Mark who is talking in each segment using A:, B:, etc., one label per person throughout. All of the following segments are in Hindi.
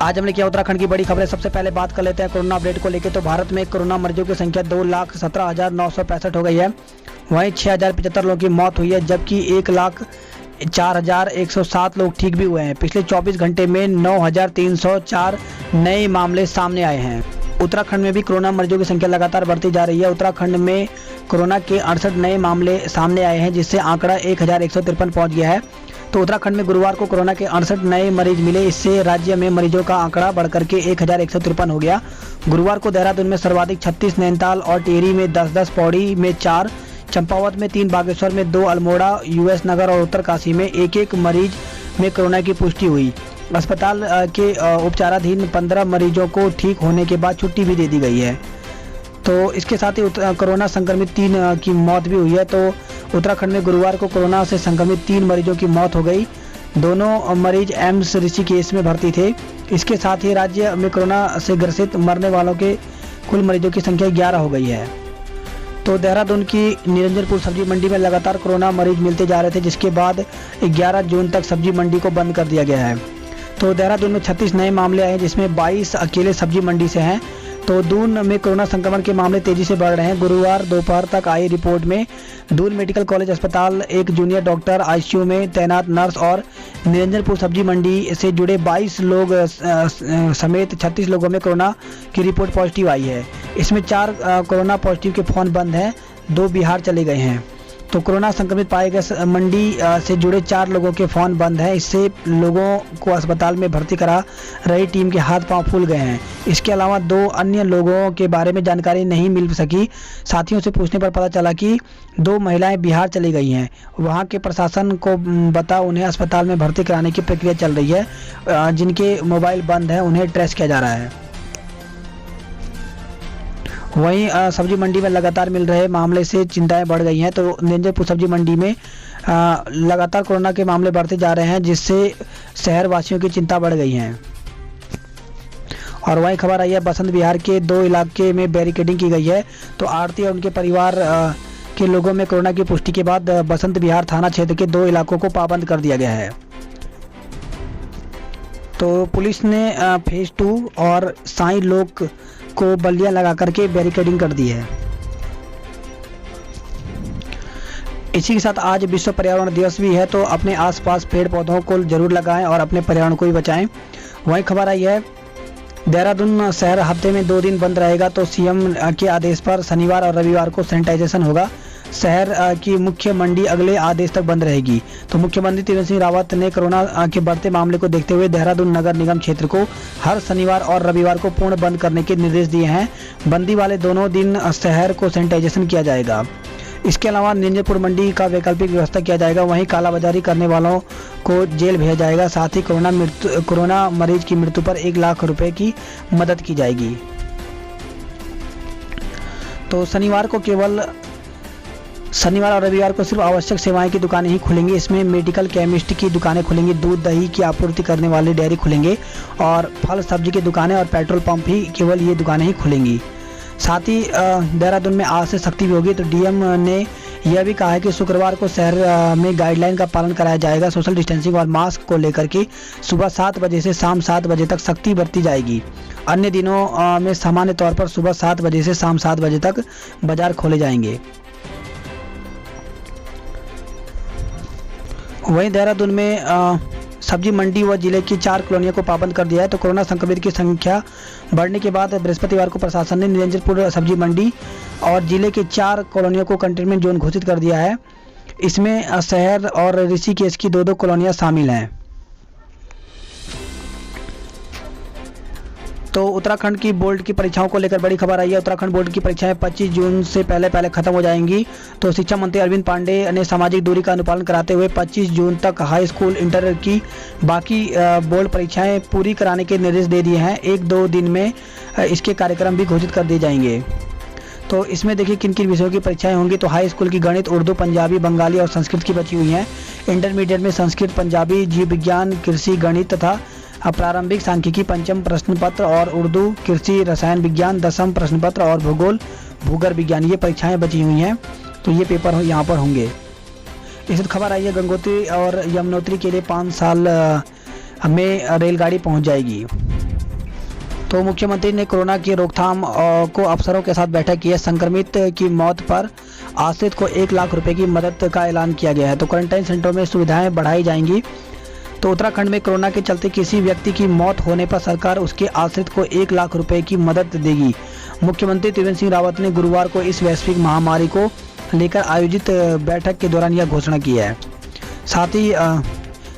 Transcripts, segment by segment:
A: आज हमने किया उत्तराखंड की बड़ी खबरें। सबसे पहले बात कर लेते हैं कोरोना अपडेट को लेकर। तो भारत में कोरोना मरीजों की संख्या 2,17,965 हो गई है। वहीं 6,075 लोगों की मौत हुई है, जबकि 1,04,107 लोग ठीक भी हुए हैं। पिछले 24 घंटे में 9,304 नए मामले सामने आए हैं। उत्तराखंड में भी कोरोना मरीजों की संख्या लगातार बढ़ती जा रही है। उत्तराखंड में कोरोना के 68 नए मामले सामने आए हैं, जिससे आंकड़ा 1,153 पहुंच गया है। तो उत्तराखंड में गुरुवार को कोरोना के 68 नए मरीज मिले। इससे राज्य में मरीजों का आंकड़ा बढ़कर के 1,153 हो गया। गुरुवार को देहरादून में सर्वाधिक 36, नैनीताल और टिहरी में 10-10, पौड़ी में 4, चंपावत में 3, बागेश्वर में 2, अल्मोड़ा, यूएस नगर और उत्तरकाशी में 1-1 मरीज में कोरोना की पुष्टि हुई। अस्पताल के उपचाराधीन 15 मरीजों को ठीक होने के बाद छुट्टी भी दे दी गई है। तो इसके साथ ही कोरोना संक्रमित 3 की मौत भी हुई है। तो उत्तराखंड में गुरुवार को कोरोना से संक्रमित 3 मरीजों की मौत हो गई। दोनों मरीज एम्स ऋषिकेश में भर्ती थे। इसके साथ ही राज्य में कोरोना से ग्रसित मरने वालों के कुल मरीजों की संख्या 11 हो गई है। तो देहरादून की निरंजनपुर सब्जी मंडी में लगातार कोरोना मरीज मिलते जा रहे थे, जिसके बाद 11 जून तक सब्जी मंडी को बंद कर दिया गया है। तो देहरादून में 36 नए मामले आए, जिसमें 22 अकेले सब्जी मंडी से हैं। तो दून में कोरोना संक्रमण के मामले तेजी से बढ़ रहे हैं। गुरुवार दोपहर तक आई रिपोर्ट में दून मेडिकल कॉलेज अस्पताल, एक जूनियर डॉक्टर, आईसीयू में तैनात नर्स और निरंजनपुर सब्जी मंडी से जुड़े 22 लोग समेत 36 लोगों में कोरोना की रिपोर्ट पॉजिटिव आई है। इसमें 4 कोरोना पॉजिटिव के फोन बंद हैं, 2 बिहार चले गए हैं। तो कोरोना संक्रमित पाए गए मंडी से जुड़े 4 लोगों के फ़ोन बंद हैं। इससे लोगों को अस्पताल में भर्ती करा रही टीम के हाथ पांव फूल गए हैं। इसके अलावा 2 अन्य लोगों के बारे में जानकारी नहीं मिल सकी। साथियों से पूछने पर पता चला कि 2 महिलाएं बिहार चली गई हैं। वहां के प्रशासन को बता उन्हें अस्पताल में भर्ती कराने की प्रक्रिया चल रही है। जिनके मोबाइल बंद हैं उन्हें ट्रेस किया जा रहा है। वहीं सब्जी मंडी में लगातार मिल रहे मामले से चिंताएं बढ़ गई हैं। तो निरंजनपुर सब्जी मंडी में लगातार कोरोना के मामले बढ़ते जा रहे हैं, जिससे शहर वासियों की चिंता बढ़ गई है। और वहीं खबर आई है बसंत विहार के 2 इलाके में बैरिकेडिंग की गई है। तो आरती और उनके परिवार के लोगों में कोरोना की पुष्टि के बाद बसंत विहार थाना क्षेत्र के 2 इलाकों को पाबंद कर दिया गया है। तो पुलिस ने फेज 2 और साई लोक को बल्लियां लगा करके बैरिकेडिंग कर दी है। इसी के साथ आज विश्व पर्यावरण दिवस भी है। तो अपने आसपास पेड़ पौधों को जरूर लगाएं और अपने पर्यावरण को भी बचाएं। वहीं खबर आई है देहरादून शहर हफ्ते में 2 दिन बंद रहेगा। तो सीएम के आदेश पर शनिवार और रविवार को सैनिटाइजेशन होगा। शहर की मुख्य मंडी अगले आदेश तक बंद रहेगी। तो मुख्यमंत्री त्रिवेंद्र सिंह रावत ने कोरोना के बढ़ते मामले को देखते हुए देहरादून नगर निगम क्षेत्र को हर शनिवार और रविवार को पूर्ण बंद करने के निर्देश दिए हैं। बंदी वाले दोनों दिन शहर को सैनिटाइजेशन किया जाएगा। इसके अलावा निरंजनपुर मंडी का वैकल्पिक व्यवस्था किया जाएगा। वहीं कालाबाजारी करने वालों को जेल भेजा जाएगा। साथ ही कोरोना मरीज की मृत्यु पर 1 लाख रुपए की मदद की जाएगी। तो शनिवार और रविवार को सिर्फ आवश्यक सेवाएं की दुकानें ही खुलेंगी। इसमें मेडिकल, केमिस्ट की दुकानें खुलेंगी, दूध दही की आपूर्ति करने वाले डेयरी खुलेंगे और फल सब्जी की दुकानें और पेट्रोल पंप ही केवल ये दुकानें ही खुलेंगी। साथ ही देहरादून में आज से सख्ती भी होगी। तो डीएम ने यह भी कहा है कि शुक्रवार को शहर में गाइडलाइन का पालन कराया जाएगा। सोशल डिस्टेंसिंग और मास्क को लेकर के सुबह 7 बजे से शाम 7 बजे तक सख्ती बरती जाएगी। अन्य दिनों में सामान्य तौर पर सुबह 7 बजे से शाम 7 बजे तक बाजार खोले जाएंगे। वहीं देहरादून में सब्जी मंडी व जिले की 4 कॉलोनियों को पाबंद कर दिया है। तो कोरोना संक्रमित की संख्या बढ़ने के बाद बृहस्पतिवार को प्रशासन ने निरंजनपुर सब्जी मंडी और जिले के 4 कॉलोनियों को कंटेनमेंट जोन घोषित कर दिया है। इसमें शहर और ऋषिकेश की 2-2 कॉलोनियां शामिल हैं। तो उत्तराखंड की बोर्ड की परीक्षाओं को लेकर बड़ी खबर आई है। उत्तराखंड बोर्ड की परीक्षाएं 25 जून से पहले खत्म हो जाएंगी। तो शिक्षा मंत्री अरविंद पांडे ने सामाजिक दूरी का अनुपालन कराते हुए 25 जून तक हाई स्कूल, इंटर की बाकी बोर्ड परीक्षाएं पूरी कराने के निर्देश दे दिए हैं। 1-2 दिन में इसके कार्यक्रम भी घोषित कर दिए जाएंगे। तो इसमें देखिए किन किन विषयों की परीक्षाएं होंगी। तो हाई स्कूल की गणित, उर्दू, पंजाबी, बंगाली और संस्कृत की बची हुई हैं। इंटरमीडिएट में संस्कृत, पंजाबी, जीव विज्ञान, कृषि, गणित तथा प्रारंभिक सांख्यिकी 5म प्रश्न पत्र और उर्दू, कृषि, रसायन विज्ञान 10म प्रश्न पत्र और भूगोल, भूगर्भ विज्ञान ये परीक्षाएं बची हुई हैं। तो ये पेपर यहाँ पर होंगे। इस खबर आई है गंगोत्री और यमुनोत्री के लिए 5 साल में रेलगाड़ी पहुँच जाएगी। तो मुख्यमंत्री ने कोरोना की रोकथाम को अफसरों के साथ बैठक की है। संक्रमित की मौत पर आश्रित को 1 लाख रुपए की मदद का ऐलान किया गया है। तो क्वारंटाइन सेंटरों में सुविधाएं बढ़ाई जाएंगी। तो उत्तराखंड में कोरोना के चलते किसी व्यक्ति की मौत होने पर सरकार उसके आश्रित को 1 लाख रुपए की मदद देगी। मुख्यमंत्री त्रिवेंद्र सिंह रावत ने गुरुवार को इस वैश्विक महामारी को लेकर आयोजित बैठक के दौरान यह घोषणा की है। साथ ही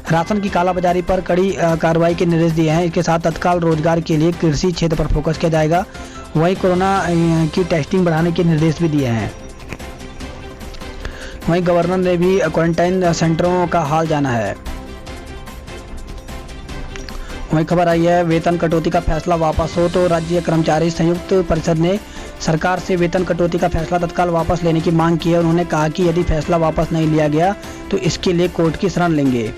A: राशन की कालाबाजारी पर कड़ी कार्रवाई के निर्देश दिए हैं। इसके साथ तत्काल रोजगार के लिए कृषि क्षेत्र पर फोकस किया जाएगा। वहीं कोरोना की टेस्टिंग बढ़ाने के निर्देश भी दिए हैं। वहीं गवर्नर ने भी क्वारंटाइन सेंटरों का हाल जाना है। वहीं खबर आई है, वेतन कटौती का फैसला वापस हो। तो राज्य कर्मचारी संयुक्त परिषद ने सरकार से वेतन कटौती का फैसला तत्काल वापस लेने की मांग की है। उन्होंने कहा कि यदि फैसला वापस नहीं लिया गया तो इसके लिए कोर्ट की शरण लेंगे।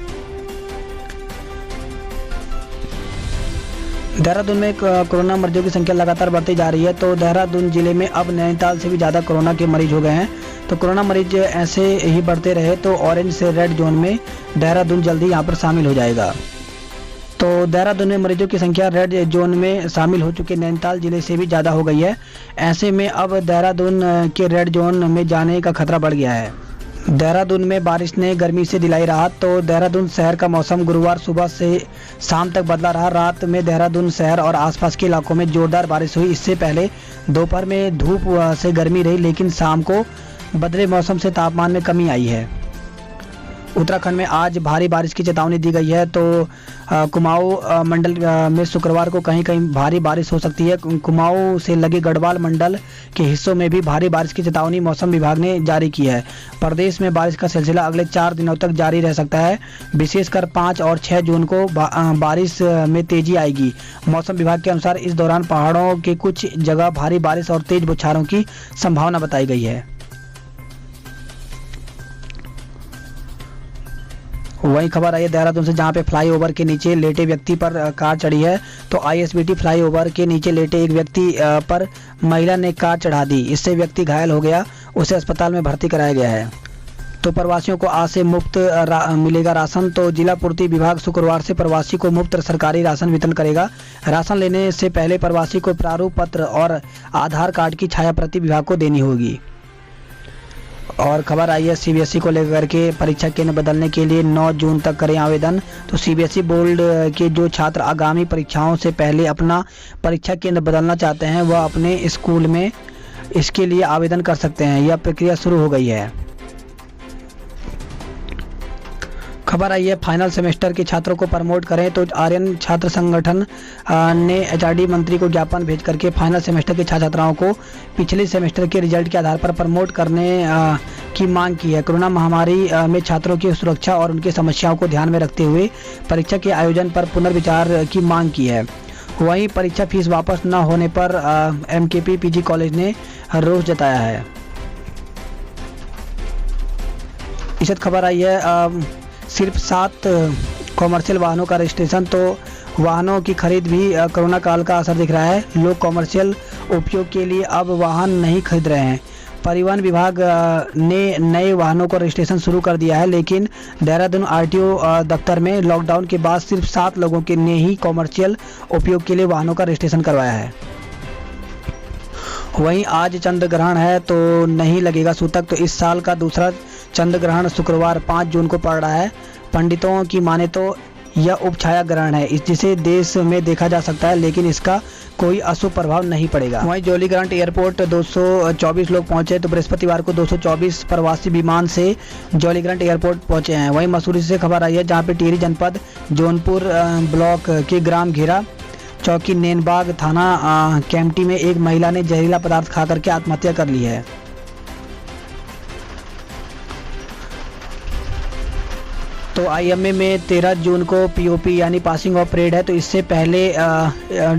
A: देहरादून में कोरोना मरीजों की संख्या लगातार बढ़ती जा रही है। तो देहरादून जिले में अब नैनीताल से भी ज़्यादा कोरोना के मरीज हो गए हैं। तो कोरोना मरीज ऐसे ही बढ़ते रहे तो ऑरेंज से रेड जोन में देहरादून जल्दी यहां पर शामिल हो जाएगा। तो देहरादून में मरीजों की संख्या रेड जोन में शामिल हो चुके नैनीताल जिले से भी ज़्यादा हो गई है। ऐसे में अब देहरादून के रेड जोन में जाने का खतरा बढ़ गया है। देहरादून में बारिश ने गर्मी से दिलाई राहत। तो देहरादून शहर का मौसम गुरुवार सुबह से शाम तक बदला रहा। रात में देहरादून शहर और आसपास के इलाकों में जोरदार बारिश हुई। इससे पहले दोपहर में धूप से गर्मी रही, लेकिन शाम को बदले मौसम से तापमान में कमी आई है। उत्तराखंड में आज भारी बारिश की चेतावनी दी गई है। तो कुमाऊं मंडल में शुक्रवार को कहीं कहीं भारी बारिश हो सकती है। कुमाऊं से लगे गढ़वाल मंडल के हिस्सों में भी भारी बारिश की चेतावनी मौसम विभाग ने जारी की है। प्रदेश में बारिश का सिलसिला अगले 4 दिनों तक जारी रह सकता है। विशेषकर 5 और 6 जून को बारिश में तेजी आएगी। मौसम विभाग के अनुसार इस दौरान पहाड़ों के कुछ जगह भारी बारिश और तेज बौछारों की संभावना बताई गई है। वही खबर आई है देहरादून से, जहां पे फ्लाईओवर के नीचे लेटे व्यक्ति पर कार चढ़ी है। तो आईएसबीटी फ्लाईओवर के नीचे लेटे एक व्यक्ति पर महिला ने कार चढ़ा दी। इससे व्यक्ति घायल हो गया, उसे अस्पताल में भर्ती कराया गया है। तो प्रवासियों को आज से मुफ्त मिलेगा राशन। तो जिला पूर्ति विभाग शुक्रवार से प्रवासी को मुफ्त सरकारी राशन वितरण करेगा। राशन लेने से पहले प्रवासी को प्रारूप पत्र और आधार कार्ड की छाया प्रति विभाग को देनी होगी। और खबर आई है सीबीएसई को लेकर के, परीक्षा केंद्र बदलने के लिए 9 जून तक करें आवेदन। तो सीबीएसई बोर्ड के जो छात्र आगामी परीक्षाओं से पहले अपना परीक्षा केंद्र बदलना चाहते हैं वह अपने स्कूल में इसके लिए आवेदन कर सकते हैं। यह प्रक्रिया शुरू हो गई है। खबर आई है फाइनल सेमेस्टर के छात्रों को प्रमोट करें। तो आर्यन छात्र संगठन ने एचआरडी मंत्री को ज्ञापन भेज करके फाइनल सेमेस्टर के छात्र छात्राओं को पिछले सेमेस्टर के रिजल्ट के आधार पर प्रमोट करने की मांग की है। कोरोना महामारी में छात्रों की सुरक्षा और उनकी समस्याओं को ध्यान में रखते हुए परीक्षा के आयोजन पर पुनर्विचार की मांग की है। वहीं परीक्षा फीस वापस न होने पर एमकेपी पीजी कॉलेज ने रोष जताया है। इस खबर आई है सिर्फ 7 कॉमर्शियल वाहनों का रजिस्ट्रेशन। तो वाहनों की खरीद भी कोरोना काल का असर दिख रहा है। लोग कॉमर्शियल उपयोग के लिए अब वाहन नहीं खरीद रहे हैं। परिवहन विभाग ने नए वाहनों का रजिस्ट्रेशन शुरू कर दिया है, लेकिन देहरादून आरटीओ दफ्तर में लॉकडाउन के बाद सिर्फ 7 लोगों के ने ही कॉमर्शियल उपयोग के लिए वाहनों का रजिस्ट्रेशन करवाया है। वहीं आज चंद्र ग्रहण है तो नहीं लगेगा सूतक। तो इस साल का दूसरा चंद्र ग्रहण शुक्रवार 5 जून को पड़ रहा है। पंडितों की माने तो यह उपछाया ग्रहण है, जिसे देश में देखा जा सकता है, लेकिन इसका कोई अशुभ प्रभाव नहीं पड़ेगा। वहीं जॉलीग्रांट एयरपोर्ट 224 लोग पहुंचे। तो बृहस्पतिवार को 224 प्रवासी विमान से जॉलीग्रांट एयरपोर्ट पहुंचे हैं। वहीं मसूरी से खबर आई है, जहां पे टिहरी जनपद जौनपुर ब्लॉक के ग्राम घेरा चौकी नैनबाग थाना कैंपटी में एक महिला ने जहरीला पदार्थ खा करके आत्महत्या कर ली है। तो आईएमए में 13 जून को पीओपी यानी पासिंग ऑफ परेड है। तो इससे पहले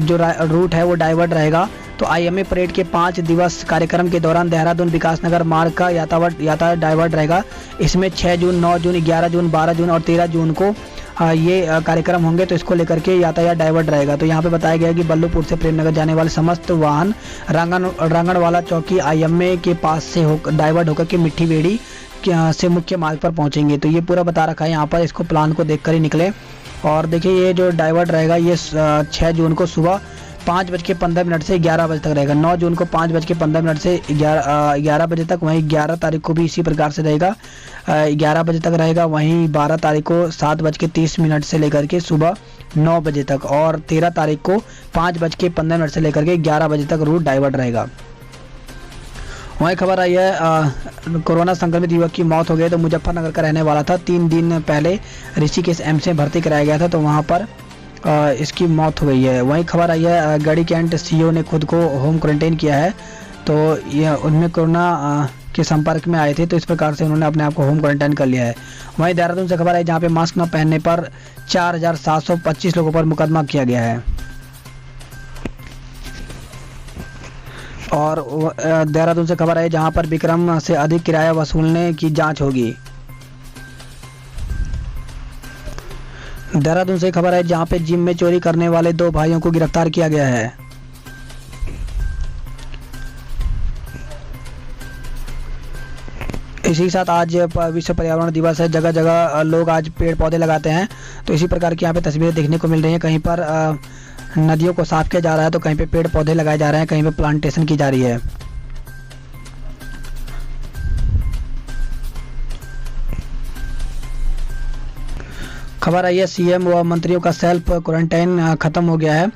A: जो रूट है वो डाइवर्ट रहेगा। तो आईएमए परेड के 5 दिवस कार्यक्रम के दौरान देहरादून विकासनगर मार्ग का यातायात डाइवर्ट रहेगा। इसमें 6 जून, 9 जून, 11 जून, 12 जून और 13 जून को ये कार्यक्रम होंगे। तो इसको लेकर के यातायात डाइवर्ट रहेगा। तो यहाँ पे बताया गया कि बल्लूपुर से प्रेमनगर जाने वाले समस्त वाहन रांगणवाला चौकी आईएमए के पास से डाइवर्ट होकर के मिट्टी बेड़ी से मुख्य मार्ग पर पहुंचेंगे। तो ये पूरा बता रखा है यहाँ पर, इसको प्लान को देखकर ही निकले। और देखिए ये जो डाइवर्ट रहेगा ये 6 जून को सुबह 5:15 से 11 बजे तक रहेगा। 9 जून को 5:15 से 11 बजे तक। वहीं 11 तारीख को भी इसी प्रकार से रहेगा, 11 बजे तक रहेगा। वहीं 12 तारीख को 7:30 से लेकर के सुबह 9 बजे तक, और 13 तारीख को 5:15 से लेकर के 11 बजे तक रूट डाइवर्ट रहेगा। वहीं खबर आई है कोरोना संक्रमित युवक की मौत हो गई। तो मुजफ्फरनगर का रहने वाला था, 3 दिन पहले ऋषिकेश एम्स में भर्ती कराया गया था, तो वहां पर इसकी मौत हो गई है। वहीं खबर आई है गढ़ी कैंट सीओ ने खुद को होम क्वारंटाइन किया है। तो यह उनमें कोरोना के संपर्क में आए थे, तो इस प्रकार से उन्होंने अपने आप को होम क्वारंटाइन कर लिया है। वहीं देहरादून से खबर आई जहां पे मास्क न पहनने पर 4725 लोगों पर मुकदमा किया गया है। और देहरादून से खबर आई जहां पर विक्रम से अधिक किराया वसूलने की जांच होगी। देहरादून से खबर है जहां पे जिम में चोरी करने वाले 2 भाइयों को गिरफ्तार किया गया है। इसी साथ आज विश्व पर्यावरण दिवस है। जगह जगह लोग आज पेड़ पौधे लगाते हैं, तो इसी प्रकार की यहाँ पे तस्वीरें देखने को मिल रही हैं। कहीं पर नदियों को साफ किया जा रहा है, तो कहीं पे पेड़ पौधे लगाए जा रहे हैं, कहीं पे प्लांटेशन की जा रही है। खबर आई है सीएम व मंत्रियों का सेल्फ क्वारंटाइन खत्म हो गया है।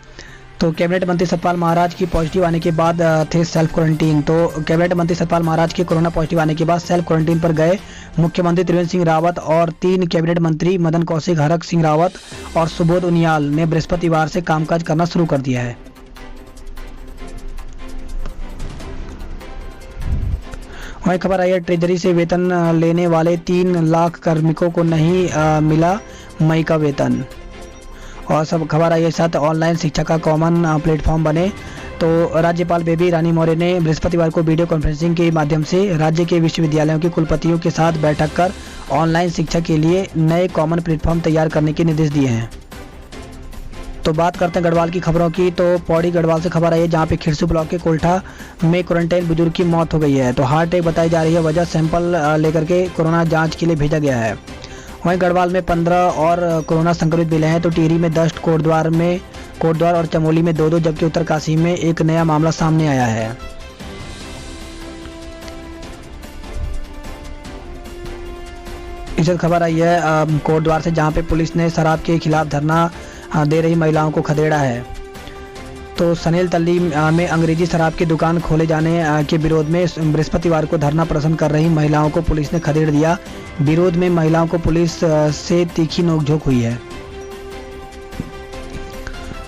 A: तो कैबिनेट मंत्री सतपाल महाराज की पॉजिटिव आने के बाद थे सेल्फ क्वारंटीन। तो कैबिनेट मंत्री सतपाल महाराज के कोरोना पॉजिटिव आने के बाद सेल्फ क्वारंटीन पर गए मुख्यमंत्री त्रिवेंद्र सिंह रावत और 3 कैबिनेट मंत्री मदन कौशिक, हरक सिंह रावत और सुबोध उनियाल ने बृहस्पतिवार से कामकाज करना शुरू कर दिया है। वहीं खबर आई है ट्रेजरी से वेतन लेने वाले 3 लाख कार्मिकों को नहीं मिला मई का वेतन। और सब खबर आई है साथ ऑनलाइन शिक्षा का कॉमन प्लेटफॉर्म बने। तो राज्यपाल बेबी रानी मौर्य ने बृहस्पतिवार को वीडियो कॉन्फ्रेंसिंग के माध्यम से राज्य के विश्वविद्यालयों के कुलपतियों के साथ बैठक कर ऑनलाइन शिक्षा के लिए नए कॉमन प्लेटफॉर्म तैयार करने के निर्देश दिए हैं। तो बात करते हैं गढ़वाल की खबरों की। तो पौड़ी गढ़वाल से खबर आई है जहां पे खिरसू ब्लॉक के कोल्ठा में क्वारंटाइन बुजुर्ग की मौत हो गई है। तो हार्ट अटैक बताई जा रही है, वजह सैंपल लेकर के कोरोना जांच के लिए भेजा गया है। वहीं गढ़वाल में 15 और कोरोना संक्रमित मिले हैं। तो टिहरी में 10, कोटद्वार और चमोली में 2-2, जबकि उत्तरकाशी में एक नया मामला सामने आया है। इस खबर आई है कोटद्वार से जहां पे पुलिस ने शराब के खिलाफ धरना दे रही महिलाओं को खदेड़ा है। तो सनेल तल्ली में अंग्रेजी शराब की दुकान खोले जाने के विरोध में बृहस्पतिवार को धरना प्रदर्शन कर रही महिलाओं को पुलिस ने खदेड़ दिया। विरोध में महिलाओं को पुलिस से तीखी नोकझोंक हुई है।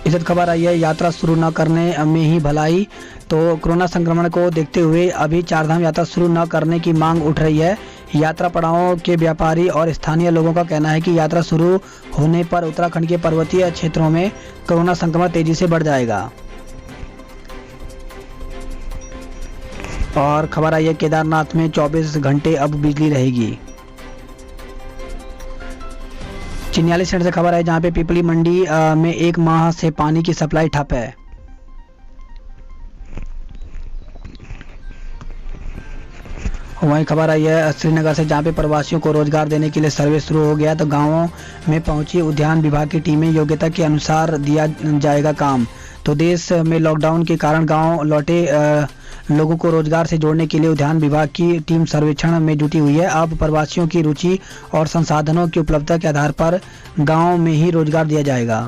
A: इस खबर आई है यात्रा शुरू न करने में ही भलाई। तो कोरोना संक्रमण को देखते हुए अभी चारधाम यात्रा शुरू न करने की मांग उठ रही है। यात्रा पड़ावों के व्यापारी और स्थानीय लोगों का कहना है कि यात्रा शुरू होने पर उत्तराखंड के पर्वतीय क्षेत्रों में कोरोना संक्रमण तेजी से बढ़ जाएगा। और खबर आई है केदारनाथ में 24 घंटे अब बिजली रहेगी। चिन्याली सेंटर से खबर है जहां पे पिपली मंडी में 1 माह से पानी की सप्लाई ठप है। वहीं खबर आई है श्रीनगर से जहां पे प्रवासियों को रोजगार देने के लिए सर्वे शुरू हो गया। तो गांवों में पहुंची उद्यान विभाग की टीमें योग्यता के अनुसार दिया जाएगा काम। तो देश में लॉकडाउन के कारण गांव लौटे लोगों को रोजगार से जोड़ने के लिए उद्यान विभाग की टीम सर्वेक्षण में जुटी हुई है। अब प्रवासियों की रुचि और संसाधनों की उपलब्धता के आधार पर गांव में ही रोजगार दिया जाएगा।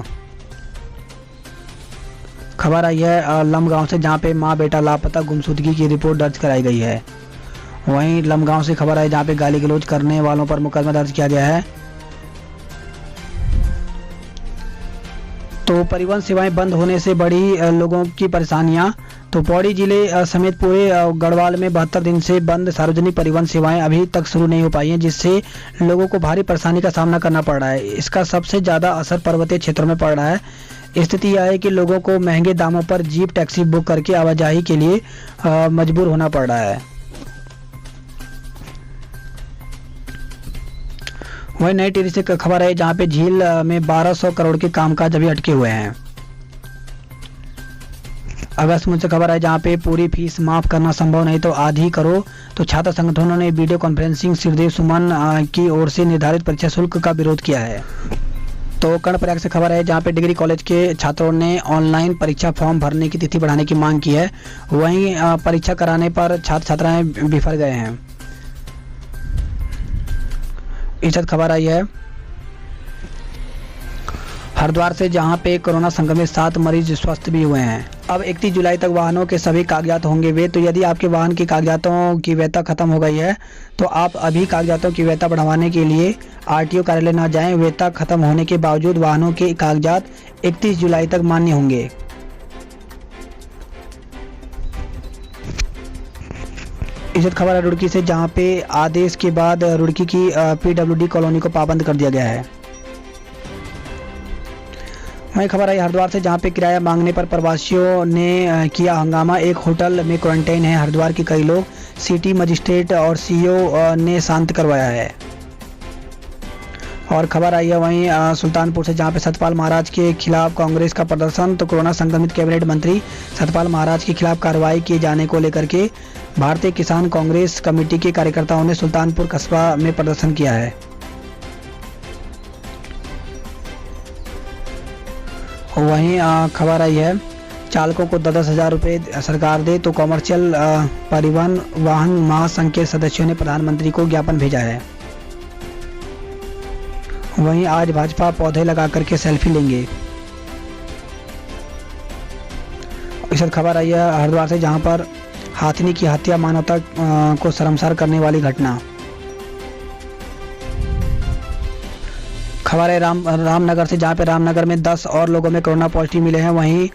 A: खबर आई है लमगांव से जहां पे मां बेटा लापता गुमशुदगी की रिपोर्ट दर्ज कराई गई है। वहीं लमगांव से खबर आई जहां पे गाली गलौज करने वालों पर मुकदमा दर्ज किया गया है। तो परिवहन सेवाएं बंद होने से बढ़ी लोगों की परेशानियां। तो पौड़ी जिले समेत पूरे गढ़वाल में 72 दिन से बंद सार्वजनिक परिवहन सेवाएं अभी तक शुरू नहीं हो पाई हैं, जिससे लोगों को भारी परेशानी का सामना करना पड़ रहा है। इसका सबसे ज़्यादा असर पर्वतीय क्षेत्रों में पड़ रहा है। स्थिति यह है कि लोगों को महंगे दामों पर जीप टैक्सी बुक करके आवाजाही के लिए मजबूर होना पड़ रहा है। वहीं नई टिहरी से खबर है जहां पे झील में 1200 करोड़ के कामकाज अभी अटके हुए हैं। अगस्त में से खबर है जहां पे पूरी फीस माफ करना संभव नहीं तो आधी करो। तो छात्र संगठनों ने वीडियो कॉन्फ्रेंसिंग श्रीदेव सुमन की ओर से निर्धारित परीक्षा शुल्क का विरोध किया है। तो कर्णप्रयाग से खबर है जहां पे डिग्री कॉलेज के छात्रों ने ऑनलाइन परीक्षा फॉर्म भरने की तिथि बढ़ाने की मांग की है। वहीं परीक्षा कराने पर छात्र छात्राएं बिफर गए हैं। इस वक्त खबर आई है हरिद्वार से जहां पे कोरोना संक्रमित 7 मरीज स्वस्थ भी हुए हैं। अब 31 जुलाई तक वाहनों के सभी कागजात होंगे वे। तो यदि आपके वाहन के कागजातों की वैधता खत्म हो गई है तो आप अभी कागजातों की वैधता बढ़वाने के लिए आरटीओ कार्यालय न जाएं। वैधता खत्म होने के बावजूद वाहनों के कागजात 31 जुलाई तक मान्य होंगे। इस खबर है रुड़की से जहां पे आदेश के बाद रुड़की की पीडब्ल्यूडी कॉलोनी को पाबंद कर दिया गया है। वहीं खबर आई हरिद्वार से जहां पे किराया मांगने पर प्रवासियों ने किया हंगामा। एक होटल में क्वारंटाइन है हरिद्वार के कई लोग। सिटी मजिस्ट्रेट और सीईओ ने शांत करवाया है। और खबर आई है वहीं सुल्तानपुर से जहां पे सतपाल महाराज के खिलाफ कांग्रेस का प्रदर्शन। तो कोरोना संक्रमित कैबिनेट मंत्री सतपाल महाराज के खिलाफ कार्रवाई किए जाने को लेकर के भारतीय किसान कांग्रेस कमेटी के कार्यकर्ताओं ने सुल्तानपुर कस्बा में प्रदर्शन किया है। वहीं खबर आई है चालकों को 10,000 रुपये सरकार दे। तो कॉमर्शियल परिवहन वाहन महासंघ के सदस्यों ने प्रधानमंत्री को ज्ञापन भेजा है। वहीं आज भाजपा पौधे लगा करके सेल्फी लेंगे। इस वक्त खबर आई है हरिद्वार से जहां पर हाथिनी की हत्या मानवता को शर्मसार करने वाली घटना। खबर है रामनगर से जहां पे रामनगर में 10 और लोगों में कोरोना पॉजिटिव मिले हैं। वहीं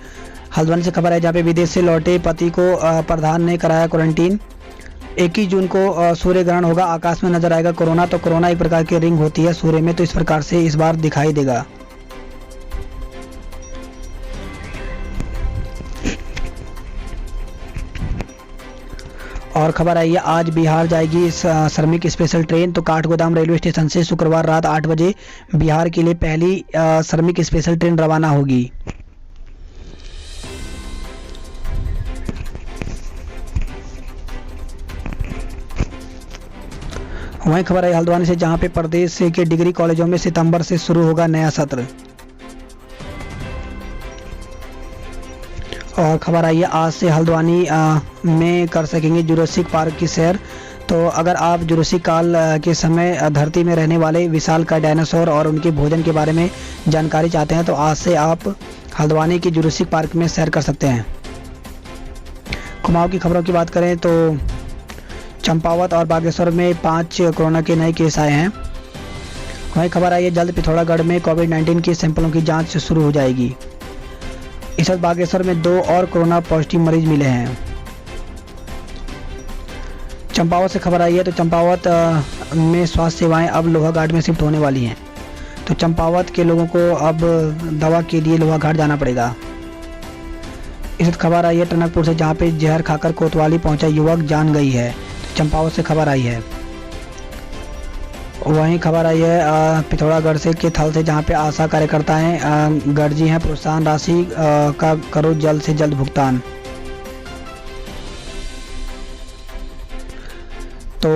A: हल्द्वानी से खबर है जहां पे विदेश से लौटे पति को प्रधान ने कराया क्वारंटीन। 21 जून को सूर्य ग्रहण होगा, आकाश में नजर आएगा कोरोना। तो कोरोना एक प्रकार की रिंग होती है सूर्य में, तो इस प्रकार से इस बार दिखाई देगा। और खबर आई है आज बिहार जाएगी श्रमिक स्पेशल ट्रेन। तो काठगोदाम रेलवे स्टेशन से शुक्रवार रात 8 बजे बिहार के लिए पहली श्रमिक स्पेशल ट्रेन रवाना होगी। वहीं खबर आई हल्द्वानी से जहां पे प्रदेश के डिग्री कॉलेजों में सितंबर से शुरू होगा नया सत्र। और खबर आई है आज से हल्द्वानी में कर सकेंगे जुरासिक पार्क की सैर। तो अगर आप जुरासिक काल के समय धरती में रहने वाले विशालकाय डायनासोर और उनके भोजन के बारे में जानकारी चाहते हैं तो आज से आप हल्द्वानी के जुरासिक पार्क में सैर कर सकते हैं। कुमाऊं की खबरों की बात करें तो चंपावत और बागेश्वर में 5 कोरोना के नए केस आए हैं। वहीं खबर आई है जल्द पिथौरागढ़ में कोविड-19 के सैंपलों की जांच शुरू हो जाएगी। इस वक्त बागेश्वर में 2 और कोरोना पॉजिटिव मरीज मिले हैं। चंपावत से खबर आई है तो चंपावत में स्वास्थ्य सेवाएं अब लोहाघाट में शिफ्ट होने वाली हैं। तो चंपावत के लोगों को अब दवा के लिए लोहाघाट जाना पड़ेगा। इस वक्त खबर आई है टनकपुर से जहां पे जहर खाकर कोतवाली पहुंचा युवक जान गई है। तो चंपावत से खबर आई है। वहीं खबर आई है पिथौरागढ़ से के थल से जहां पे आशा कार्यकर्ताएं गर्जी हैं प्रोत्साहन राशि का करो जल्द से जल्द भुगतान। तो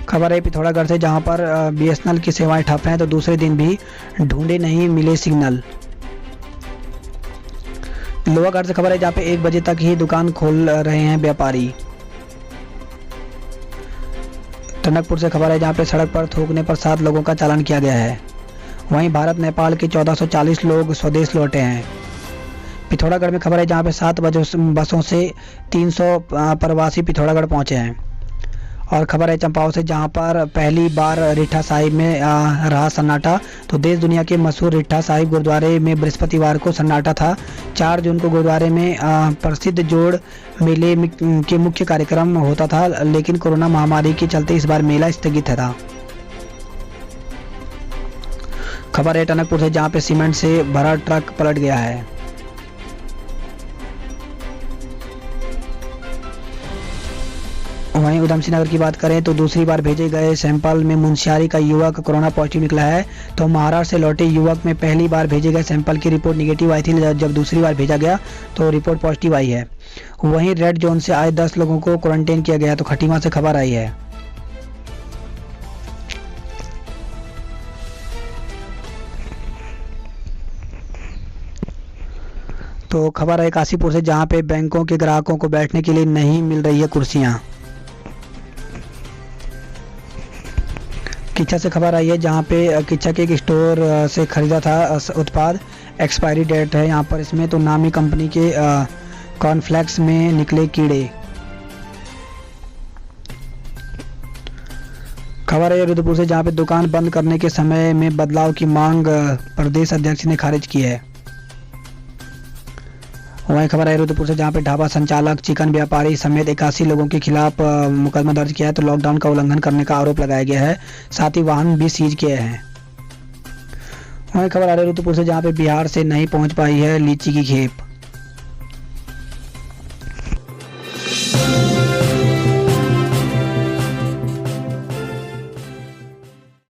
A: खबर है पिथौरागढ़ से जहां पर बीएसएनएल की सेवाएं ठप हैं तो दूसरे दिन भी ढूंढे नहीं मिले सिग्नल। लोहाघाट से खबर है जहां पे 1 बजे तक ही दुकान खोल रहे हैं व्यापारी। टनकपुर से खबर है जहां पे सड़क पर थूकने पर 7 लोगों का चालान किया गया है। वहीं भारत नेपाल के 1440 लोग स्वदेश लौटे हैं। पिथौरागढ़ में खबर है जहां पे 7 बसों से 300 प्रवासी पिथौरागढ़ पहुंचे हैं। और खबर है चंपावत से जहां पर पहली बार रीठा साहिब में रहा सन्नाटा। तो देश दुनिया के मशहूर रीठा साहिब गुरुद्वारे में बृहस्पतिवार को सन्नाटा था। 4 जून को गुरुद्वारे में प्रसिद्ध जोड़ मेले के मुख्य कार्यक्रम होता था, लेकिन कोरोना महामारी के चलते इस बार मेला स्थगित था। खबर है टनकपुर से जहां पे सीमेंट से भरा ट्रक पलट गया है। वहीं उधम सिंह नगर की बात करें तो दूसरी बार भेजे गए सैंपल में मुंशियारी का युवक कोरोना पॉजिटिव निकला है। तो महाराष्ट्र से लौटे युवक में पहली बार भेजे गए सैंपल की रिपोर्ट निगेटिव आई थी, जब दूसरी बार भेजा गया तो रिपोर्ट पॉजिटिव आई है। वहीं रेड जोन से आए 10 लोगों को क्वारंटाइन किया गया। तो खटीमा से खबर आई है। तो खबर है काशीपुर से, जहां पे बैंकों के ग्राहकों को बैठने के लिए नहीं मिल रही है कुर्सियां। किच्छा से खबर आई है, जहां पे किच्छा के एक स्टोर से खरीदा था उत्पाद, एक्सपायरी डेट है यहां पर इसमें, तो नामी कंपनी के कॉर्नफ्लेक्स में निकले कीड़े। खबर है रुद्रपुर से, जहां पे दुकान बंद करने के समय में बदलाव की मांग प्रदेश अध्यक्ष ने खारिज की है। वहीं खबर है रुद्रपुर से, जहां पे ढाबा संचालक, चिकन व्यापारी समेत 81 लोगों के खिलाफ मुकदमा दर्ज किया है, तो लॉकडाउन का उल्लंघन करने का आरोप लगाया गया है, साथ ही वाहन भी सीज किए हैं। वहीं खबर आ रही है रुद्रपुर से, जहां पे बिहार से नहीं पहुंच पाई है लीची की खेप।